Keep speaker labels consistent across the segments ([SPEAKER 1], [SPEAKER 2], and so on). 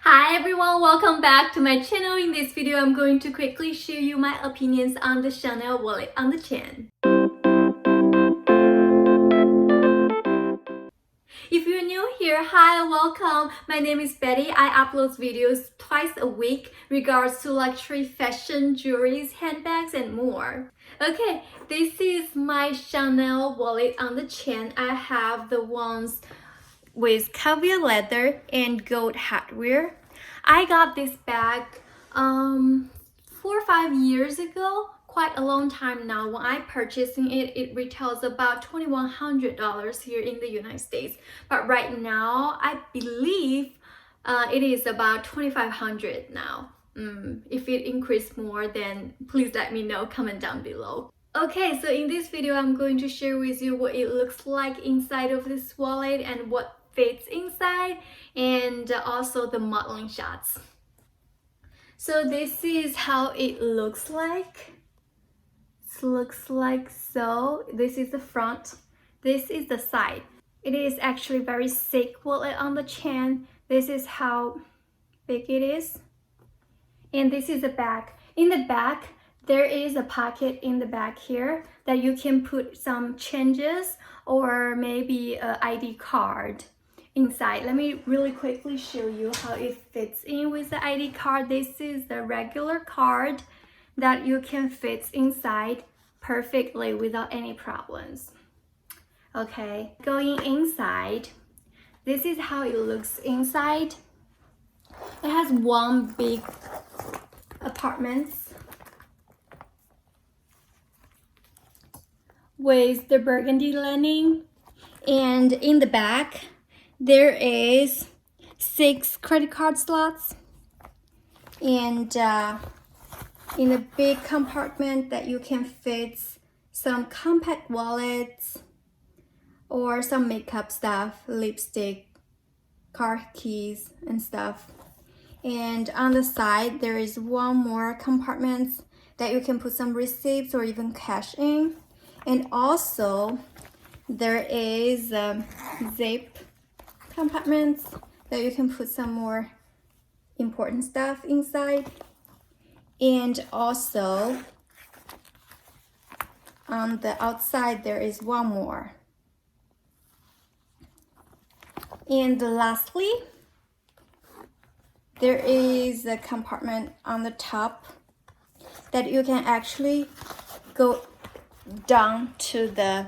[SPEAKER 1] Hi everyone, welcome back to my channel. In this video, I'm going to quickly share you my opinions on the Chanel wallet on the chain. If you're new here, hi, welcome. My name is Betty. I upload videos twice a week regards to luxury fashion, jewelries, handbags, and more. Okay, this is my Chanel wallet on the chain. I have the ones with caviar leather and gold hardware. I got this bag 4 or 5 years ago, quite a long time now. When I purchasing it, it retails about $2,100 here in the United States. But right now, I believe it is about $2,500 now. If it increased more, then please let me know, comment down below. Okay, so in this video, I'm going to share with you what it looks like inside of this wallet and what fits inside, and also the modeling shots. So this is how it looks like. It looks like so. This is the front. This is the side. It is actually very thick wallet on the chain. This is how big it is. And this is the back. In the back, there is a pocket in the back here that you can put some changes or maybe an ID card inside. Let me really quickly show you how it fits in with the ID card. This is the regular card that you can fit inside perfectly without any problems. Okay, going inside, this is how it looks inside. It has one big apartment with the burgundy lining, and in the back there is 6 credit card slots, and in a big compartment that you can fit some compact wallets or some makeup stuff, lipstick, car keys and stuff. And on the side there is one more compartment that you can put some receipts or even cash in. And also there is zip compartments that you can put some more important stuff inside. And also on the outside there is one more. And lastly, there is a compartment on the top that you can actually go down to the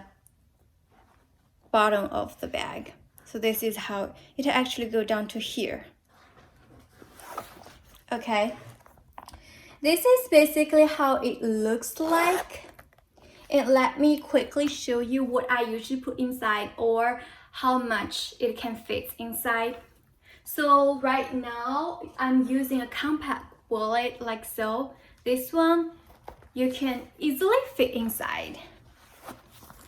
[SPEAKER 1] bottom of the bag. So this is how it actually go down to here. Okay, this is basically how it looks like. And let me quickly show you what I usually put inside or how much it can fit inside. So right now I'm using a compact wallet like so. This one you can easily fit inside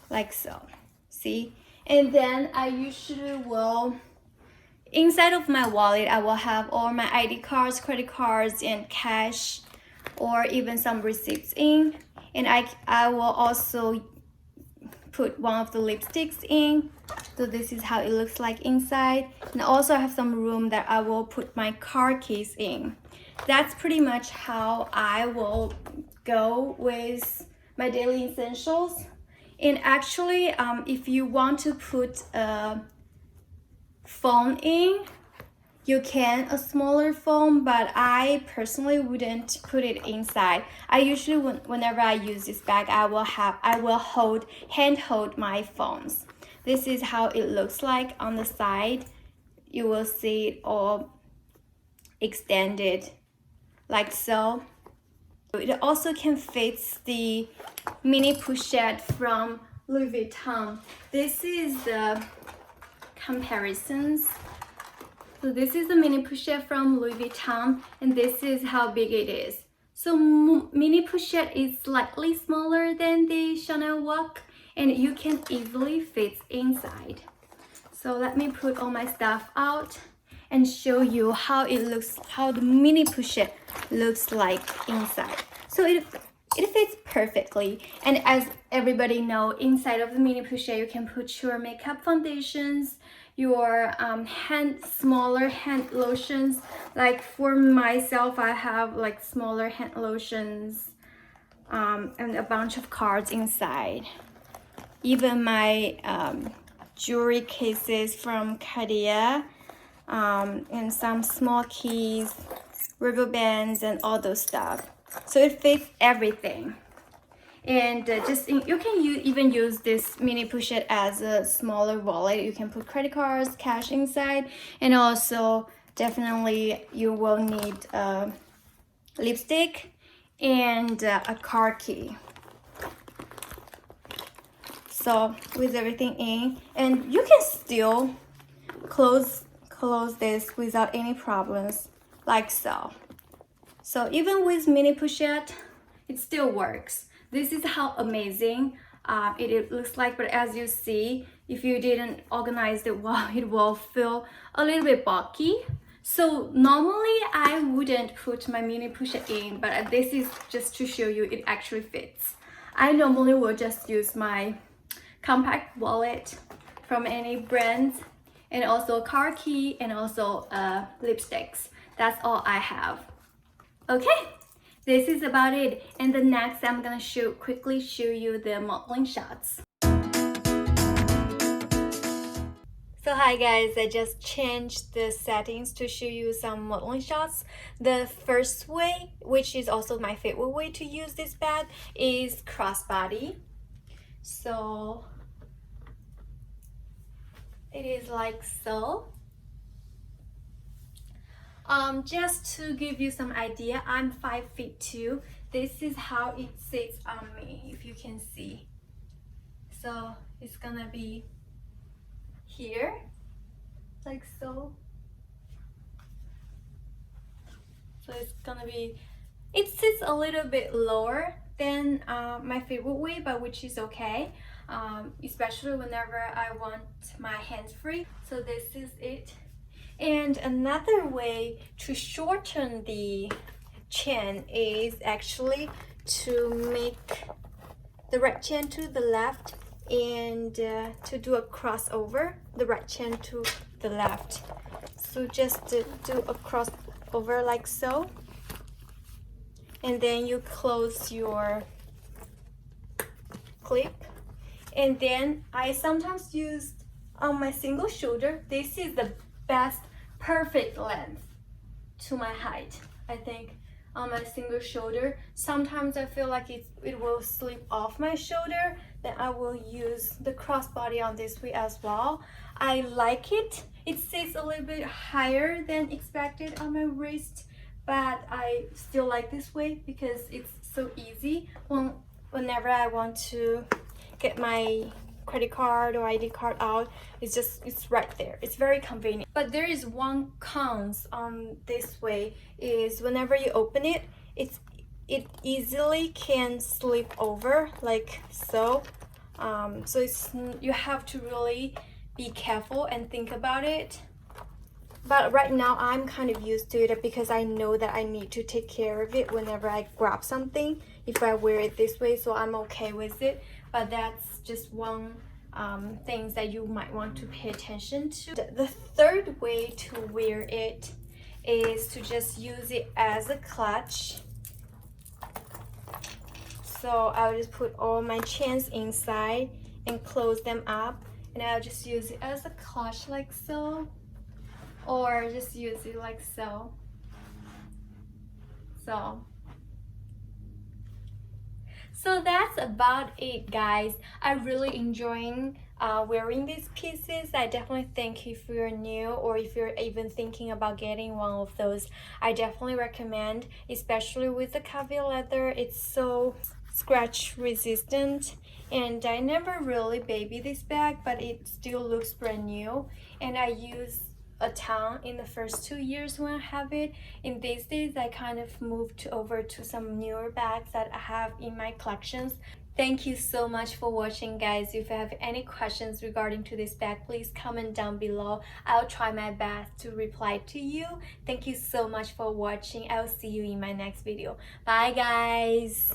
[SPEAKER 1] like so, see? And then I usually will, inside of my wallet, I will have all my ID cards, credit cards, and cash, or even some receipts in. And I will also put one of the lipsticks in. So this is how it looks like inside. And also I have some room that I will put my car keys in. That's pretty much how I will go with my daily essentials. And actually, if you want to put a phone in, you can, a smaller phone, but I personally wouldn't put it inside. I usually, whenever I use this bag, I will hand hold my phones. This is how it looks like on the side. You will see it all extended like so. It also can fit the mini pochette from Louis Vuitton. This is the comparisons. So this is the mini pochette from Louis Vuitton, and this is how big it is. So mini pochette is slightly smaller than the Chanel Walk, and you can easily fit inside. So let me put all my stuff out and show you how it looks, how the mini pochette looks like inside. So it fits perfectly, and as everybody know, inside of the mini pochette you can put your makeup foundations, your smaller hand lotions. Like for myself, I have like smaller hand lotions and a bunch of cards inside. Even my jewelry cases from Cadia, and some small keys, rubber bands, and all those stuff. So it fits everything. And you can even use this mini pochette as a smaller wallet. You can put credit cards, cash inside, and also definitely you will need lipstick and a car key. So with everything in, and you can still close this without any problems, like so. So even with mini pochette, it still works. This is how amazing it looks like, but as you see, if you didn't organize it well, it will feel a little bit bulky. So normally I wouldn't put my mini pochette in, but this is just to show you it actually fits. I normally will just use my compact wallet from any brand, and also a car key, and also lipsticks. That's all I have. Okay, this is about it. And the next, I'm gonna quickly show you the modeling shots. So hi guys, I just changed the settings to show you some modeling shots. The first way, which is also my favorite way to use this bag, is crossbody. So it is like so. Just to give you some idea, I'm 5'2". This is how it sits on me, if you can see. So it's gonna be here, like so. So it's gonna be, it sits a little bit lower than my favorite way, but which is okay, especially whenever I want my hands free. So this is it. And another way to shorten the chain is actually to make the right chain to the left, and to do a crossover, the right chain to the left. So just do a crossover like so, and then you close your clip. And then I sometimes use on my single shoulder. This is the best perfect length to my height, I think, on my single shoulder. Sometimes I feel like it will slip off my shoulder, then I will use the crossbody on this way as well. I like it. It sits a little bit higher than expected on my wrist, but I still like this way because it's so easy whenever I want to get my credit card or ID card out. It's right there. It's very convenient. But there is one cons on this way, is whenever you open it, it easily can slip over like so. So you have to really be careful and think about it. But right now I'm kind of used to it because I know that I need to take care of it whenever I grab something if I wear it this way, so I'm okay with it. But that's just one things that you might want to pay attention to. The third way to wear it is to just use it as a clutch. So I'll just put all my chains inside and close them up, and I'll just use it as a clutch like so, or just use it like so. So that's about it, guys. I'm really enjoying wearing these pieces. I definitely think if you're new, or if you're even thinking about getting one of those, I definitely recommend, especially with the caviar leather. It's so scratch resistant, and I never really baby this bag, but it still looks brand new, and I use a ton in the first 2 years when I have it. In these days I kind of moved over to some newer bags that I have in my collections. Thank you so much for watching, guys. If you have any questions regarding to this bag, please comment down below. I'll try my best to reply to you. Thank you so much for watching. I'll see you in my next video. Bye guys.